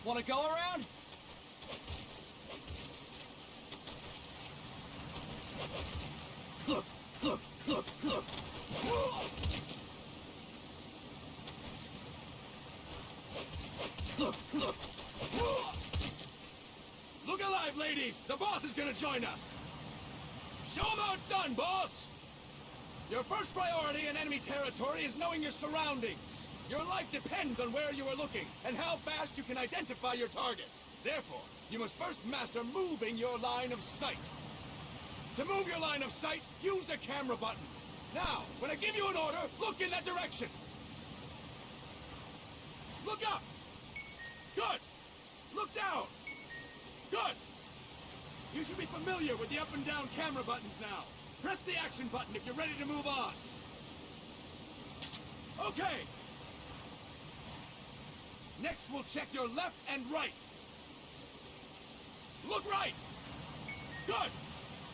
Wanna go around? Look alive, ladies! The boss is gonna join us! Show him how it's done, boss! Your first priority in enemy territory is knowing your surroundings. Your life depends on where you are looking, and how fast you can identify your target. Therefore, you must first master moving your line of sight. To move your line of sight, use the camera buttons. Now, when I give you an order, look in that direction. Look up! Good! Look down! Good! You should be familiar with the up and down camera buttons now. Press the action button if you're ready to move on. Okay! Next, we'll check your left and right. Look right! Good!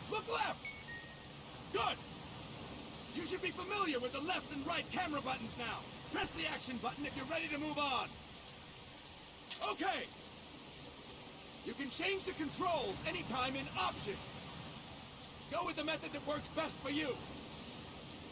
Look left! Good! You should be familiar with the left and right camera buttons now. Press the action button if you're ready to move on. Okay! You can change the controls anytime in Options. Go with the method that works best for you.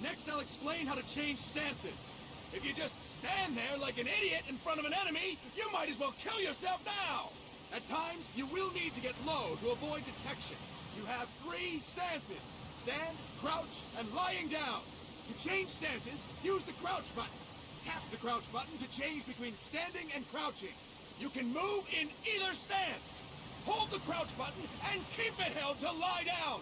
Next, I'll explain how to change stances. If you just stand there like an idiot in front of an enemy, you might as well kill yourself now! At times, you will need to get low to avoid detection. You have 3 stances: stand, crouch, and lying down. To change stances, use the crouch button. Tap the crouch button to change between standing and crouching. You can move in either stance. Hold the crouch button and keep it held to lie down.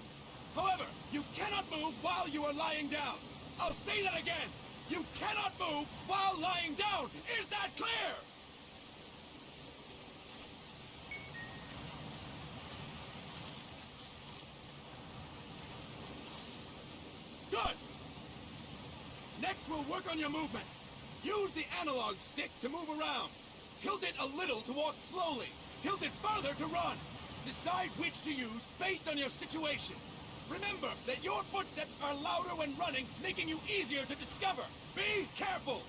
However, you cannot move while you are lying down. I'll say that again. You cannot move while lying down. Is that clear? Good. Next, we'll work on your movement. Use the analog stick to move around. Tilt it a little to walk slowly. Tilt it further to run. Decide which to use based on your situation. Remember that your footsteps are louder when running, making you easier to discover. Be careful!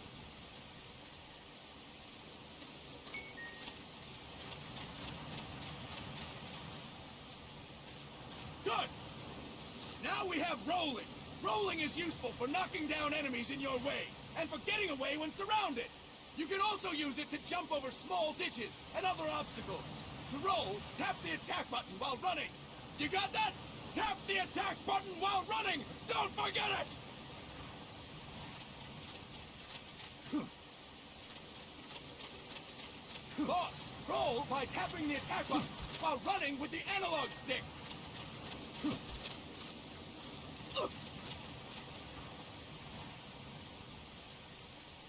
Good! Now we have rolling. Rolling is useful for knocking down enemies in your way, and for getting away when surrounded. You can also use it to jump over small ditches and other obstacles. To roll, tap the attack button while running. You got that? Tap the attack button while running! Don't forget it! Boss, roll by tapping the attack button while running with the analog stick.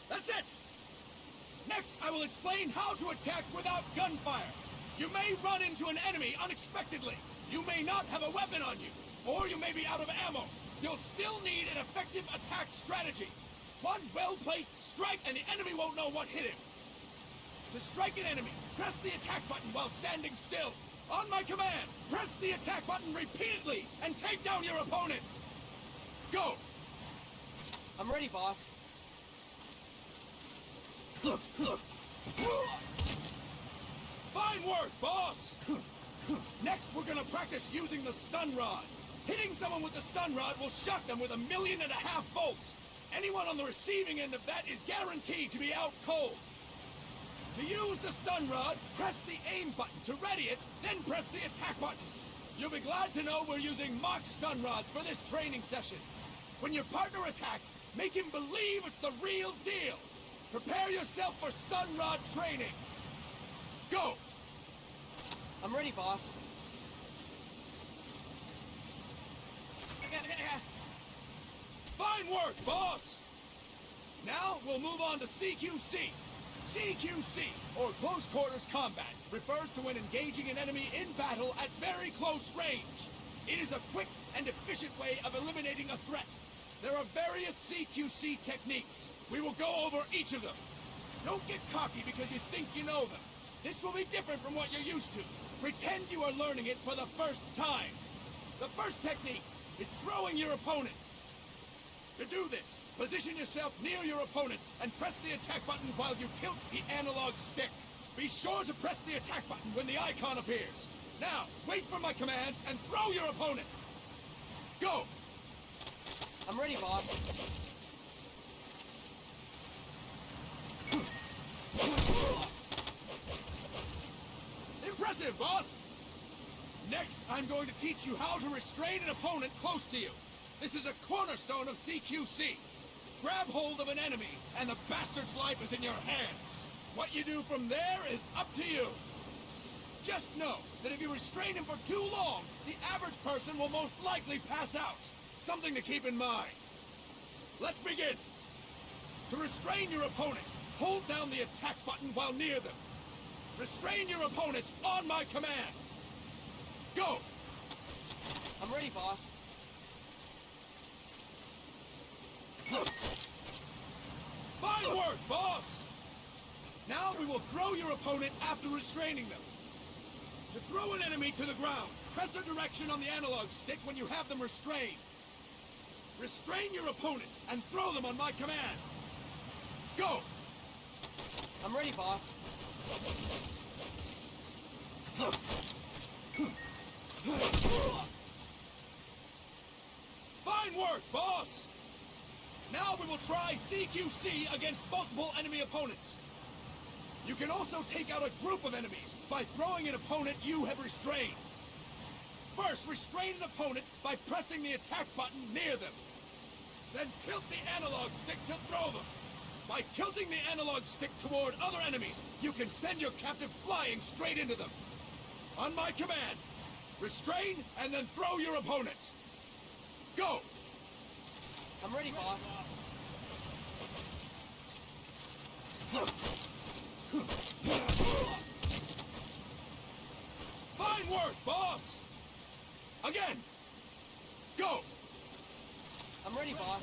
That's it! Next, I will explain how to attack without gunfire. You may run into an enemy unexpectedly. You may not have a weapon on you, or you may be out of ammo. You'll still need an effective attack strategy. One well-placed strike and the enemy won't know what hit him. To strike an enemy, press the attack button while standing still. On my command, press the attack button repeatedly and take down your opponent. Go! I'm ready, boss. Fine work, boss! Next, we're gonna practice using the stun rod. Hitting someone with the stun rod will shock them with 1.5 million volts. Anyone on the receiving end of that is guaranteed to be out cold. To use the stun rod, press the aim button to ready it, then press the attack button. You'll be glad to know we're using mock stun rods for this training session. When your partner attacks, make him believe it's the real deal. Prepare yourself for stun rod training. Go! I'm ready, boss. Fine work, boss! Now, we'll move on to CQC. CQC, or Close Quarters Combat, refers to when engaging an enemy in battle at very close range. It is a quick and efficient way of eliminating a threat. There are various CQC techniques. We will go over each of them. Don't get cocky because you think you know them. This will be different from what you're used to. Pretend you are learning it for the first time. The first technique is throwing your opponent. To do this, position yourself near your opponent and press the attack button while you tilt the analog stick. Be sure to press the attack button when the icon appears. Now, wait for my command and throw your opponent. Go! I'm ready, boss. Impressive, boss! Next, I'm going to teach you how to restrain an opponent close to you. This is a cornerstone of CQC. Grab hold of an enemy, and the bastard's life is in your hands. What you do from there is up to you. Just know that if you restrain him for too long, the average person will most likely pass out. Something to keep in mind. Let's begin. To restrain your opponent, hold down the attack button while near them. Restrain your opponent on my command. Go! I'm ready, boss. Fine work, boss! Now we will throw your opponent after restraining them. To throw an enemy to the ground, press a direction on the analog stick when you have them restrained. Restrain your opponent and throw them on my command. Go! I'm ready, boss. Fine work, boss! Now we will try CQC against multiple enemy opponents. You can also take out a group of enemies by throwing an opponent you have restrained. First, restrain an opponent by pressing the attack button near them. Then tilt the analog stick to throw them. By tilting the analog stick toward other enemies, you can send your captive flying straight into them. On my command, restrain and then throw your opponent. Go! I'm ready, boss. Fine work, boss! Again! Go! I'm ready, boss.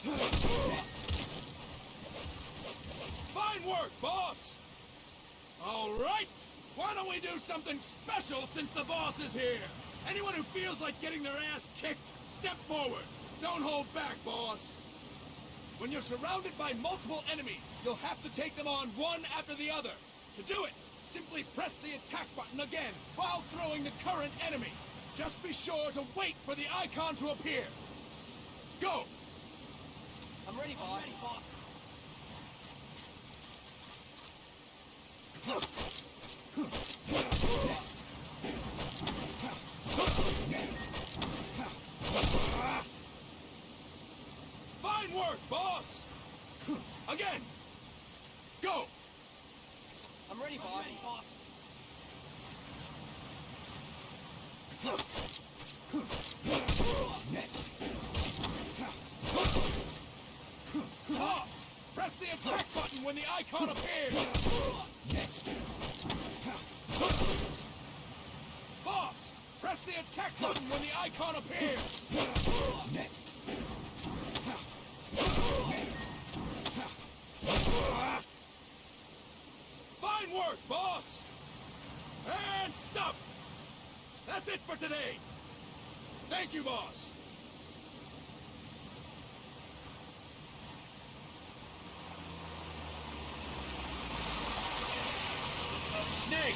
Next. Fine work, boss! All right! Why don't we do something special since the boss is here? Anyone who feels like getting their ass kicked, step forward. Don't hold back, boss. When you're surrounded by multiple enemies, you'll have to take them on one after the other. To do it, simply press the attack button again while throwing the current enemy. Just be sure to wait for the icon to appear. Go! I'm ready, boss. Next. Next. Fine work, boss! Again! Go! I'm ready, boss. Next. Boss! Press the attack button when the icon appears! Next. Boss! Press the attack button when the icon appears! Next. Next. Fine work, boss! And stop! That's it for today! Thank you, boss! Snake!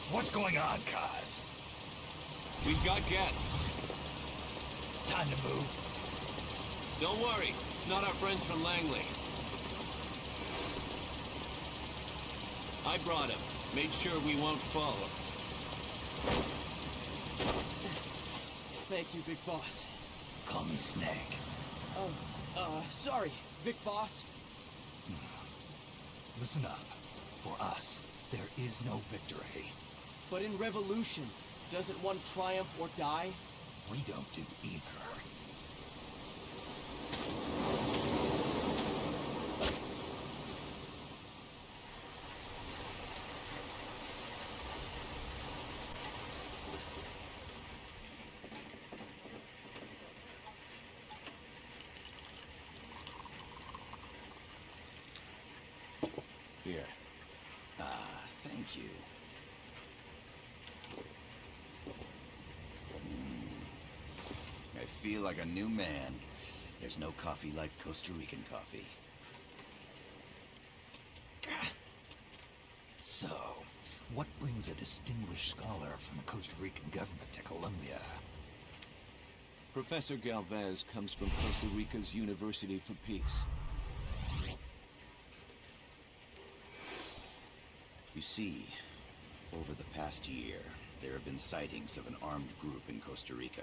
What's going on, Kaz? We've got guests. Time to move. Don't worry, it's not our friends from Langley. I brought him. Made sure we won't fall. Thank you, Big Boss. Call me Snake. Sorry, Vic Boss. Listen up. For us, there is no victory. But in revolution, doesn't one triumph or die? We don't do either. Here. Ah, thank you. I feel like a new man. There's no coffee like Costa Rican coffee. So, what brings a distinguished scholar from the Costa Rican government to Colombia? Professor Galvez comes from Costa Rica's University for Peace. You see, over the past year, there have been sightings of an armed group in Costa Rica.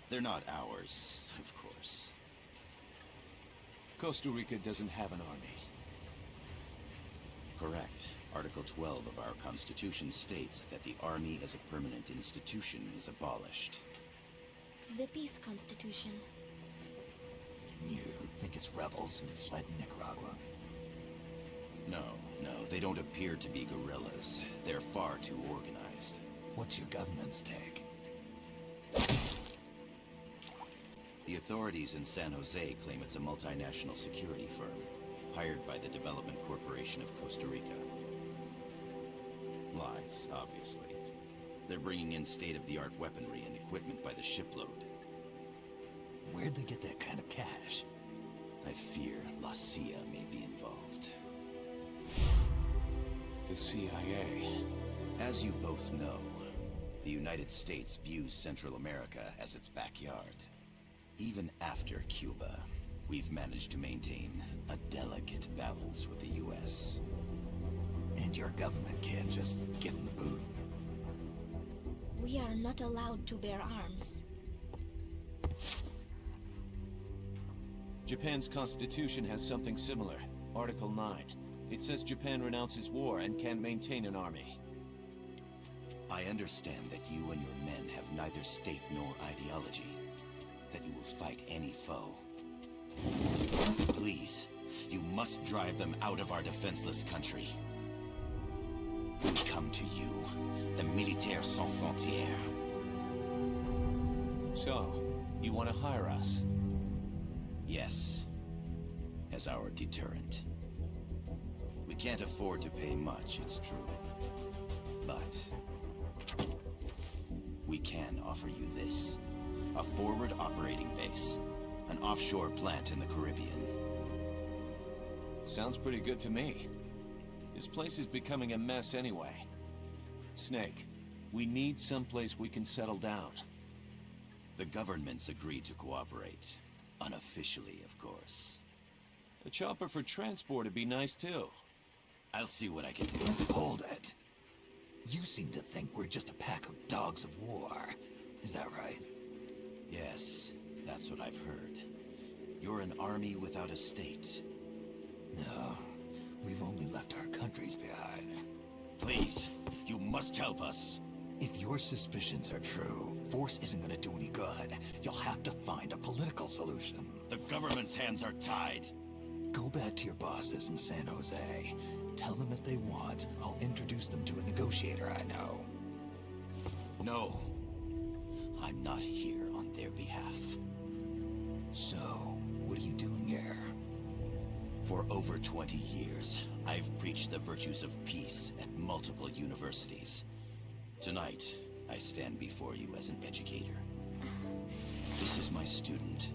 They're not ours, of course. Costa Rica doesn't have an army. Correct. Article 12 of our Constitution states that the Army as a permanent institution is abolished. The Peace Constitution. You think it's rebels who fled Nicaragua? No, they don't appear to be guerrillas. They're far too organized. What's your government's take? The authorities in San Jose claim it's a multinational security firm, hired by the Development Corporation of Costa Rica. Lies, obviously. They're bringing in state-of-the-art weaponry and equipment by the shipload. Where'd they get that kind of cash? I fear La CIA may be involved. The CIA. As you both know, the United States views Central America as its backyard. Even after Cuba, we've managed to maintain a delicate balance with the U.S. And your government can't just give them the boot? We are not allowed to bear arms. Japan's constitution has something similar. Article 9. It says Japan renounces war and can't maintain an army. I understand that you and your men have neither state nor ideology. That you will fight any foe. Please, you must drive them out of our defenseless country. We come to you, the Militaires Sans Frontières. So, you want to hire us? Yes, as our deterrent. We can't afford to pay much, it's true. But we can offer you this. A forward operating base. An offshore plant in the Caribbean. Sounds pretty good to me. This place is becoming a mess anyway. Snake, we need someplace we can settle down. The government's agreed to cooperate. Unofficially, of course. A chopper for transport would be nice too. I'll see what I can do. Hold it. You seem to think we're just a pack of dogs of war. Is that right? Yes, that's what I've heard. You're an army without a state. No, we've only left our countries behind. Please, you must help us. If your suspicions are true, force isn't gonna do any good. You'll have to find a political solution. The government's hands are tied. Go back to your bosses in San Jose. Tell them if they want, I'll introduce them to a negotiator I know. No. I'm not here on their behalf. So, what are you doing here? For over 20 years, I've preached the virtues of peace at multiple universities. Tonight, I stand before you as an educator. This is my student.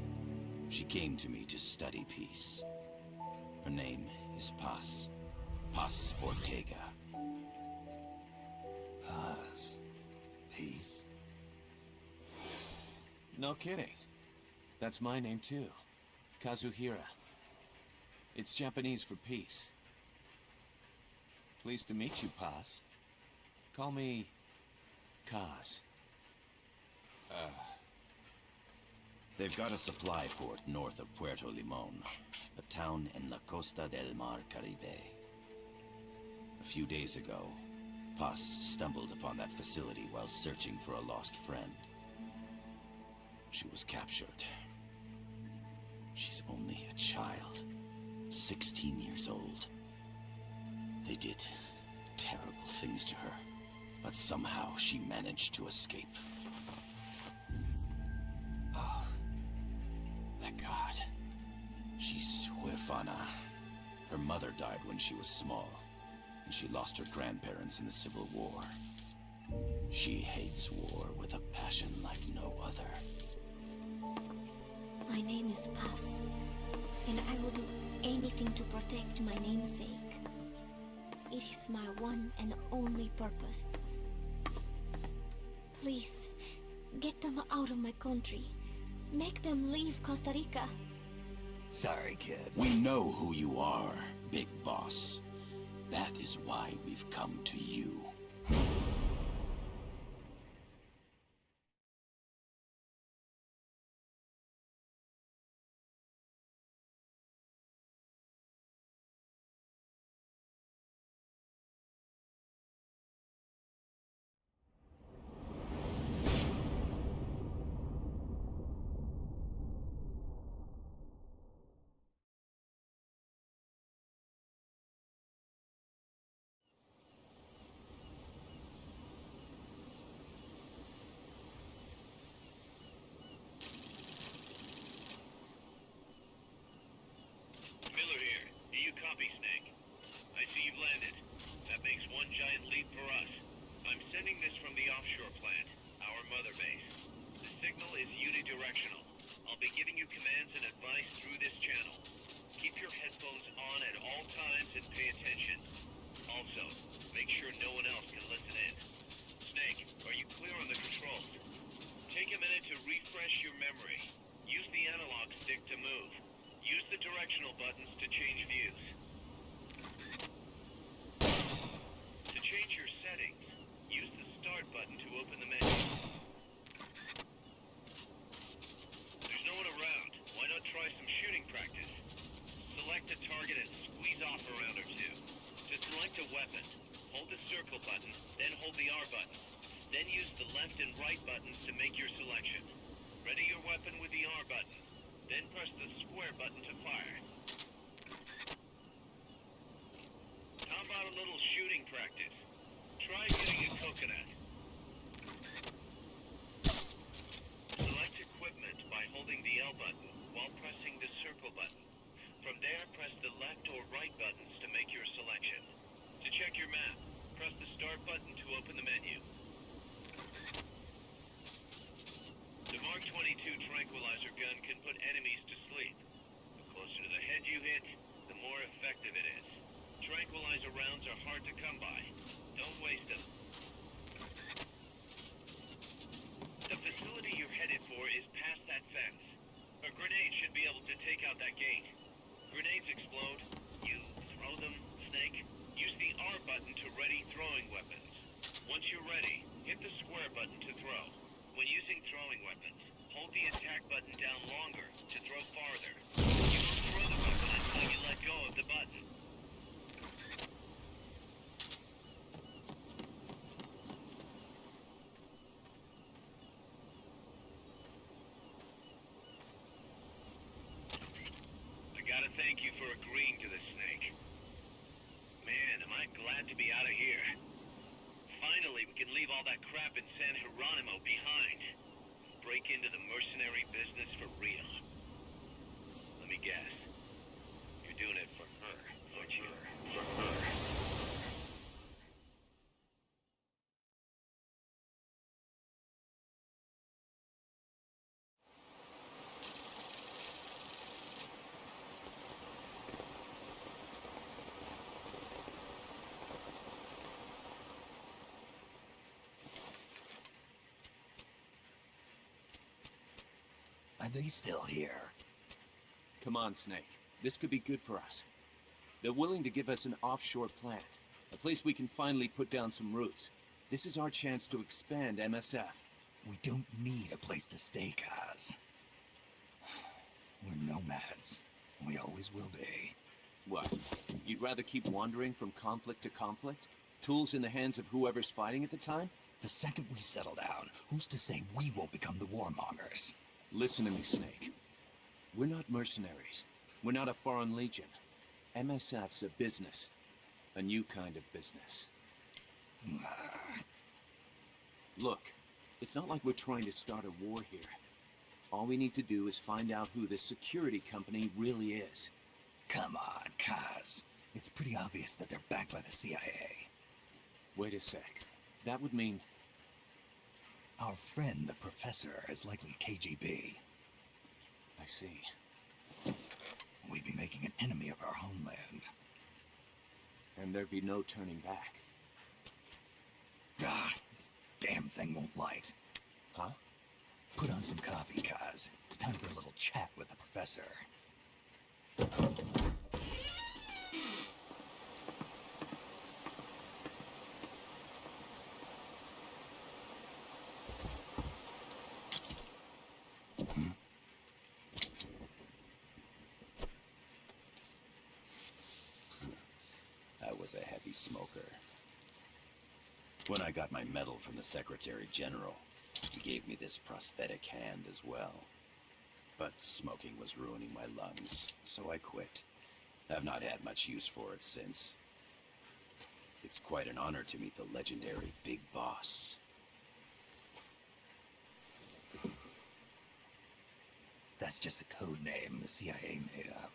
She came to me to study peace. Her name is Paz. Paz Ortega. Paz. Peace. No kidding. That's my name too. Kazuhira. It's Japanese for peace. Pleased to meet you, Paz. Call me Kaz. They've got a supply port north of Puerto Limon, a town in la Costa del Mar Caribe. A few days ago, Paz stumbled upon that facility while searching for a lost friend. She was captured. She's only a child, 16 years old. They did terrible things to her, but somehow she managed to escape. Oh, thank God. She's huérfana. Her mother died when she was small, and she lost her grandparents in the Civil War. She hates war with a passion like no other. My name is Paz, and I will do anything to protect my namesake. It is my one and only purpose. Please, get them out of my country. Make them leave Costa Rica. Sorry, kid. We know who you are, Big Boss. That is why we've come to you. Miller here. Do you copy, Snake? I see you've landed. That makes one giant leap for us. I'm sending this from the offshore plant, our mother base. The signal is unidirectional. I'll be giving you commands and advice through this channel. Keep your headphones on at all times and pay attention. Also, make sure no one else can listen in. Snake, are you clear on the controls? Take a minute to refresh your memory. Use the analog stick to move. Use the directional buttons to change views. To change your settings, use the start button to open the menu. There's no one around. Why not try some shooting practice? Select a target and squeeze off a round or two. To select a weapon, hold the circle button, then hold the R button. Then use the left and right buttons to make your selection. Ready your weapon with the R button. Then press the square button to fire. How about a little shooting practice? Try getting a coconut. Select equipment by holding the L button while pressing the circle button. From there, press the left or right buttons to make your selection. To check your map, press the start button to open the menu. The Mark 22 tranquilizer gun can put enemies to sleep. The closer to the head you hit, the more effective it is. Tranquilizer rounds are hard to come by. Don't waste them. The facility you're headed for is past that fence. A grenade should be able to take out that gate. Grenades explode. You throw them, Snake. Use the R button to ready throwing weapons. Once you're ready, hit the square button to throw. When using throwing weapons, hold the attack button down longer to throw farther. You don't throw the weapon until you let go of the button. I gotta thank you for agreeing to this, Snake. Man, am I glad to be out of here. Finally, we can leave all that crap in San Hieronymo behind. Break into the mercenary business for real. Let me guess. You're doing it for her, aren't you? For her. Are they still here? Come on, Snake. This could be good for us. They're willing to give us an offshore plant. A place we can finally put down some roots. This is our chance to expand MSF. We don't need a place to stay, Kaz. We're nomads. We always will be. What? You'd rather keep wandering from conflict to conflict? Tools in the hands of whoever's fighting at the time? The second we settle down, who's to say we won't become the warmongers? Listen to me, Snake. We're not mercenaries. We're not a foreign legion. MSF's a business. A new kind of business. Look, it's not like we're trying to start a war here. All we need to do is find out who this security company really is. Come on, Kaz. It's pretty obvious that they're backed by the CIA. Wait a sec. That would mean... Our friend, the professor, is likely KGB. I see. We'd be making an enemy of our homeland. And there'd be no turning back. Ah, this damn thing won't light. Huh? Put on some coffee, Kaz. It's time for a little chat with the professor. I was a heavy smoker. When I got my medal from the Secretary General, he gave me this prosthetic hand as well. But smoking was ruining my lungs, so I quit. I've not had much use for it since. It's quite an honor to meet the legendary Big Boss. That's just a code name the CIA made up.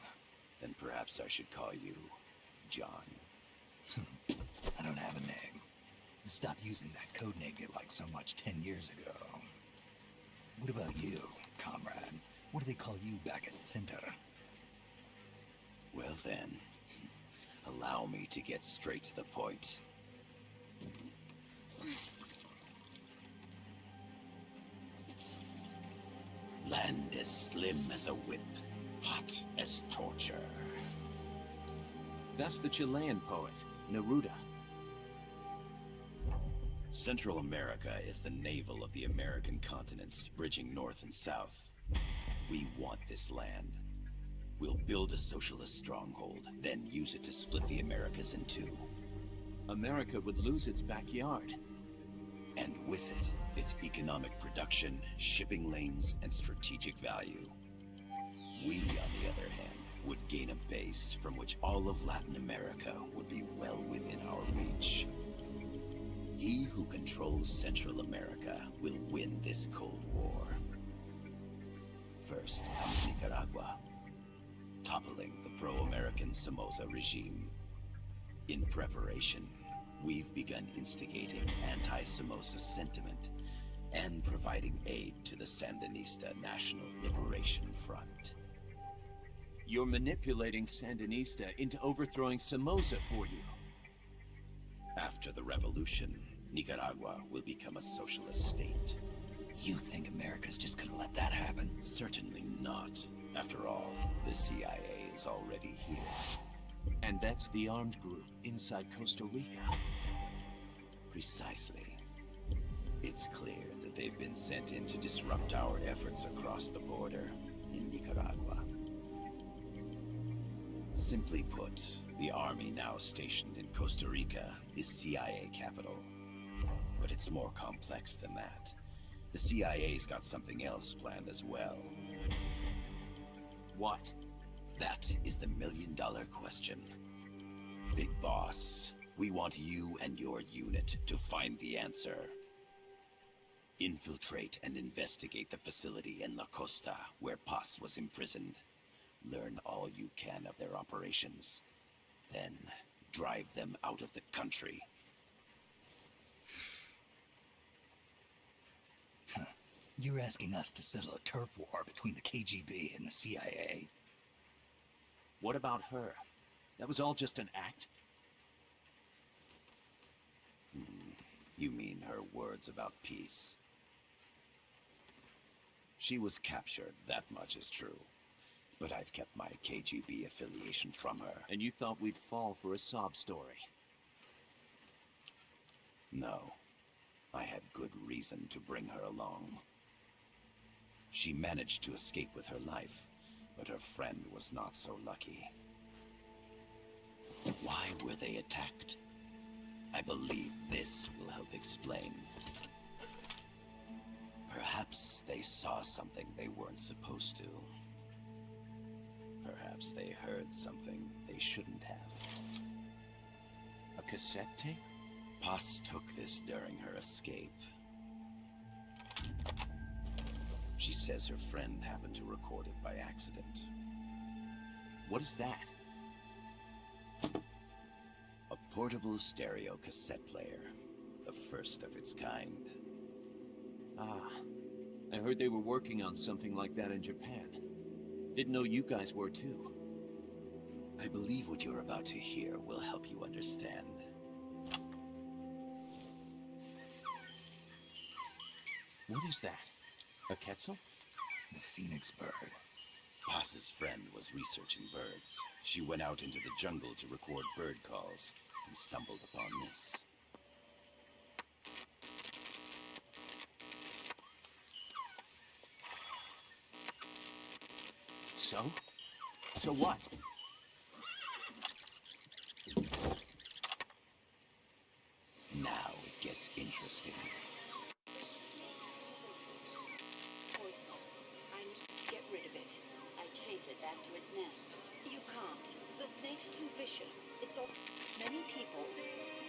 Then perhaps I should call you John. I don't have a name. Stop using that code name you liked so much 10 years ago. What about you, comrade? What do they call you back at Center? Well then, allow me to get straight to the point. Land as slim as a whip, hot as torture. That's the Chilean poet, Neruda. Central America is the navel of the American continents, bridging north and south. We want this land. We'll build a socialist stronghold, then use it to split the Americas in two. America would lose its backyard. And with it, its economic production, shipping lanes, and strategic value. We, on the other hand, would gain a base from which all of Latin America would be well within our reach. He who controls Central America will win this Cold War. First comes Nicaragua, toppling the pro-American Somoza regime. In preparation, we've begun instigating anti-Somoza sentiment and providing aid to the Sandinista National Liberation Front. You're manipulating Sandinista into overthrowing Somoza for you. After the revolution, Nicaragua will become a socialist state. You think America's just gonna let that happen? Certainly not. After all, the CIA is already here. And that's the armed group inside Costa Rica. Precisely. It's clear that they've been sent in to disrupt our efforts across the border in Nicaragua. Simply put, the army now stationed in Costa Rica is CIA capital. But it's more complex than that. The CIA's got something else planned as well. What? That is the million-dollar question. Big Boss, we want you and your unit to find the answer. Infiltrate and investigate the facility in La Costa, where Paz was imprisoned. Learn all you can of their operations. Then, drive them out of the country. You're asking us to settle a turf war between the KGB and the CIA? What about her? That was all just an act? You mean her words about peace? She was captured, that much is true. But I've kept my KGB affiliation from her. And you thought we'd fall for a sob story? No. I had good reason to bring her along. She managed to escape with her life, but her friend was not so lucky. Why were they attacked? I believe this will help explain. Perhaps they saw something they weren't supposed to. Perhaps they heard something they shouldn't have. A cassette tape? Paz took this during her escape. She says her friend happened to record it by accident. What is that? A portable stereo cassette player. The first of its kind. Ah, I heard they were working on something like that in Japan. Didn't know you guys were too. I believe what you're about to hear will help you understand. What is that? A quetzal? The phoenix bird. Paz's friend was researching birds. She went out into the jungle to record bird calls and stumbled upon this. So? So what? Now it gets interesting. Get rid of it. I chase it back to its nest. You can't. The snake's too vicious. It's all... Many people.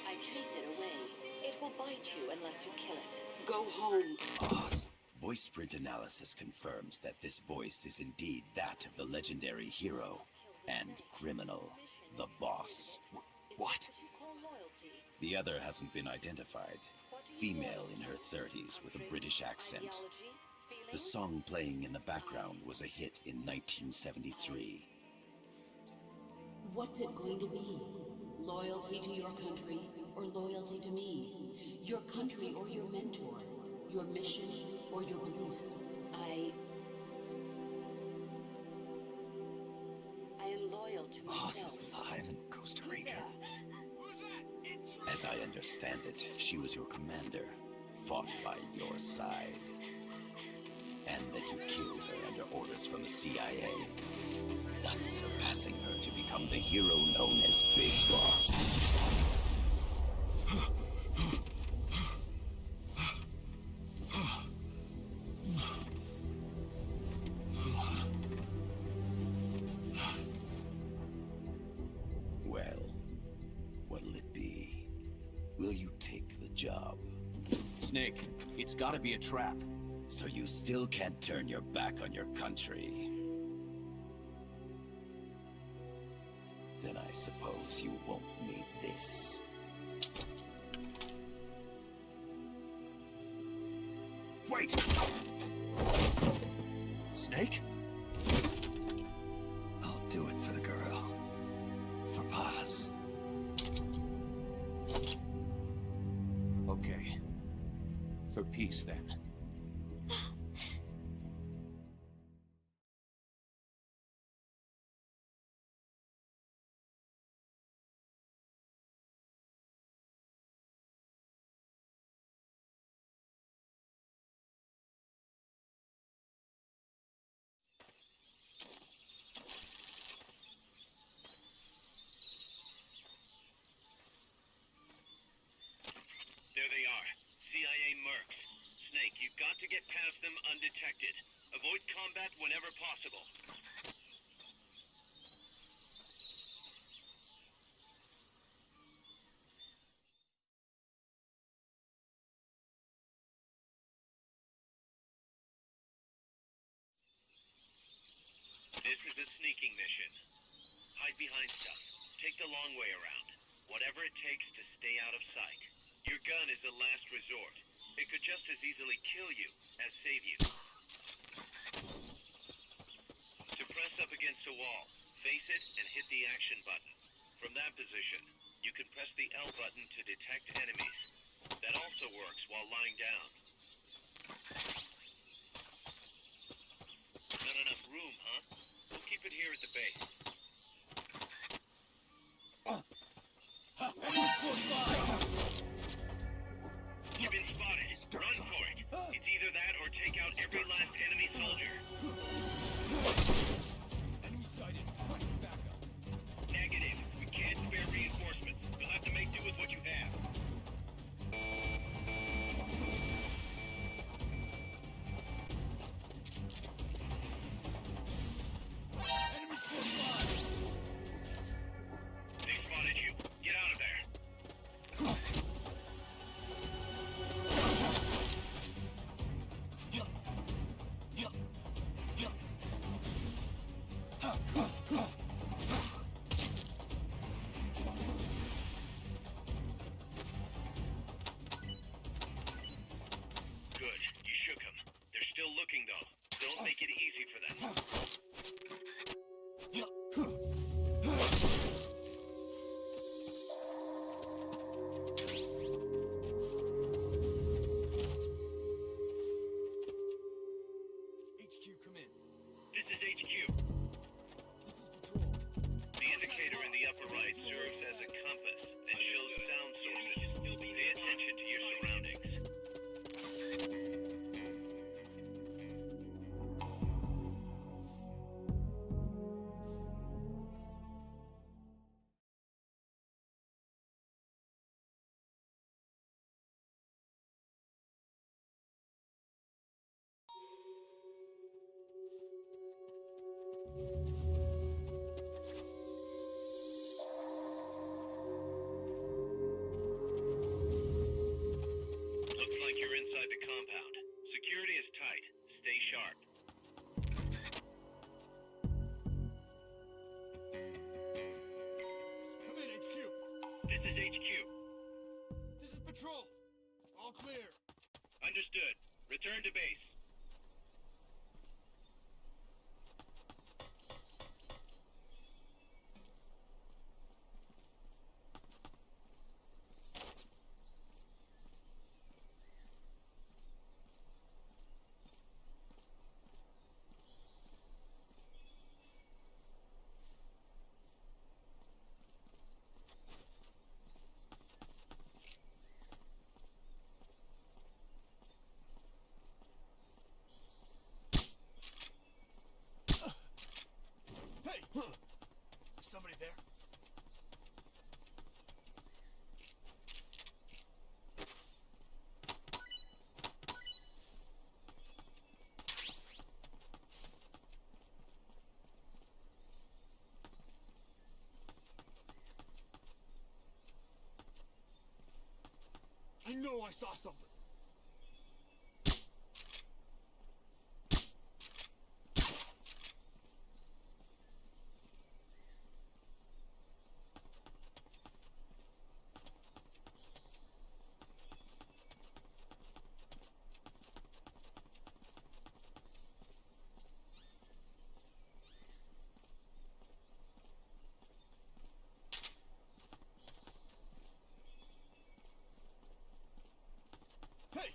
I chase it away. It will bite you unless you kill it. Go home. Paz. Voice print analysis confirms that this voice is indeed that of the legendary hero and criminal, the boss. What? The other hasn't been identified. Female in her 30s with a British accent. The song playing in the background was a hit in 1973. What's it going to be? Loyalty to your country or loyalty to me? Your country or your mentor? Your mission or your beliefs? I am loyal to myself. Paz is alive in Costa Rica. As I understand it, she was your commander, fought by your side. And that you killed her under orders from the CIA, thus surpassing her to become the hero known as Big Boss. Well, what'll it be? Will you take the job? Snake, it's gotta be a trap. So you still can't turn your back on your country? Then I suppose you won't need this. Wait! Snake? I'll do it for the girl. For Paz. Okay. For peace, then. There they are. CIA mercs. Snake, you've got to get past them undetected. Avoid combat whenever possible. This is a sneaking mission. Hide behind stuff. Take the long way around. Whatever it takes to stay out of sight. Your gun is a last resort. It could just as easily kill you as save you. To press up against a wall, face it and hit the action button. From that position, you can press the L button to detect enemies. That also works while lying down. Not enough room, huh? We'll keep it here at the base. You've been spotted. Run for it. It's either that or take out every last enemy soldier. Enemy sighted. Requesting backup. Negative. We can't spare reinforcements. You'll have to make do with what you have. Looks like you're inside the compound. Security is tight. Stay sharp. Come in, HQ. This is HQ. This is Patrol. All clear. Understood. Return to base. Hey! Is somebody there? I know I saw something. Hey!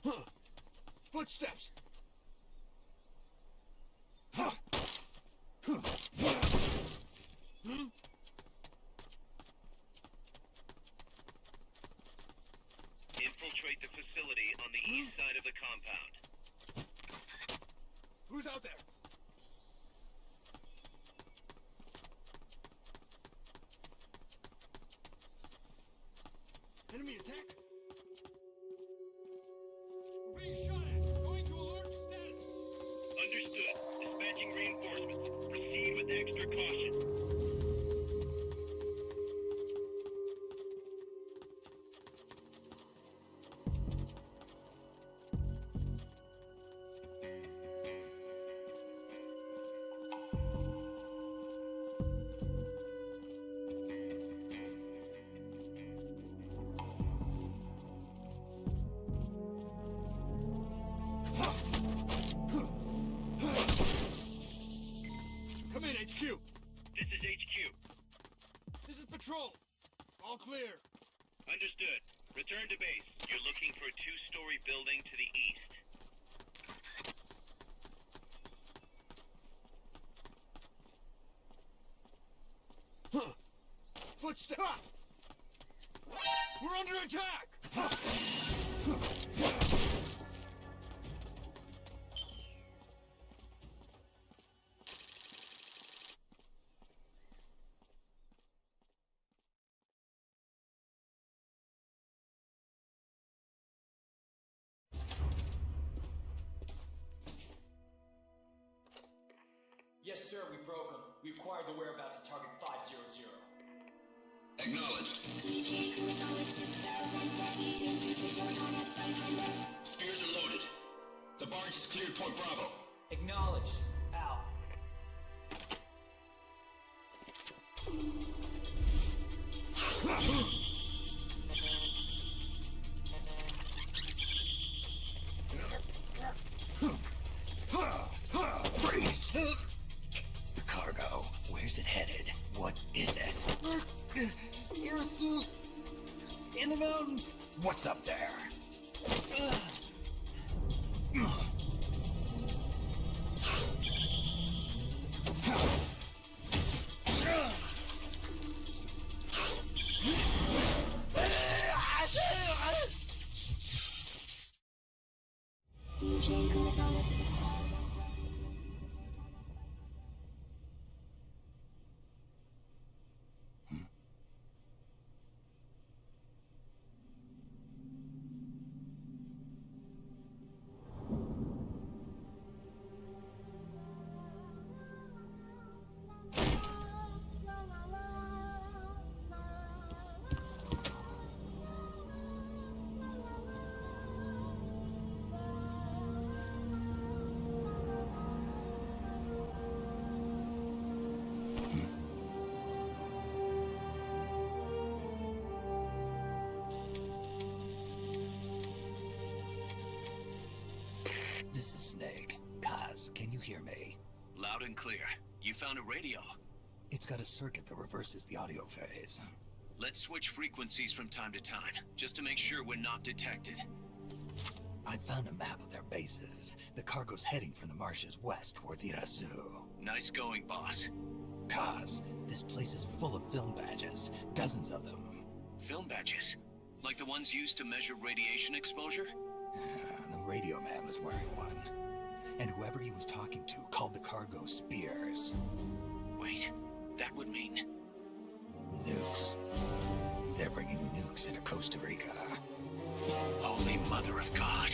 Huh. Footsteps! Huh. Hmm? Infiltrate the facility on the east side of the compound. Who's out there? Enemy attack? We're being shot at. Going to alert status. Understood. Dispatching reinforcements. Proceed with extra caution. Come in, HQ. This is HQ. This is Patrol. All clear. Understood. Return to base. You're looking for a two-story building to the east. Huh. Footsteps! We're under attack! Yes, sir, we broke them. We acquired the whereabouts of target 500. Acknowledged. Spears are loaded. The barge is cleared Point Bravo. Acknowledged. Out. Freeze! The cargo. Where's it headed? What is it? Your suit! In the mountains! What's up there? DJ Gonzalez. Kaz, can you hear me? Loud and clear. You found a radio. It's got a circuit that reverses the audio phase. Let's switch frequencies from time to time, just to make sure we're not detected. I found a map of their bases. The cargo's heading from the marshes west towards Irazu. Nice going, boss. Kaz, this place is full of film badges. Dozens of them. Film badges? Like the ones used to measure radiation exposure? The radio man was wearing one. And whoever he was talking to called the cargo spears. Wait, that would mean... Nukes. They're bringing nukes into Costa Rica. Holy Mother of God.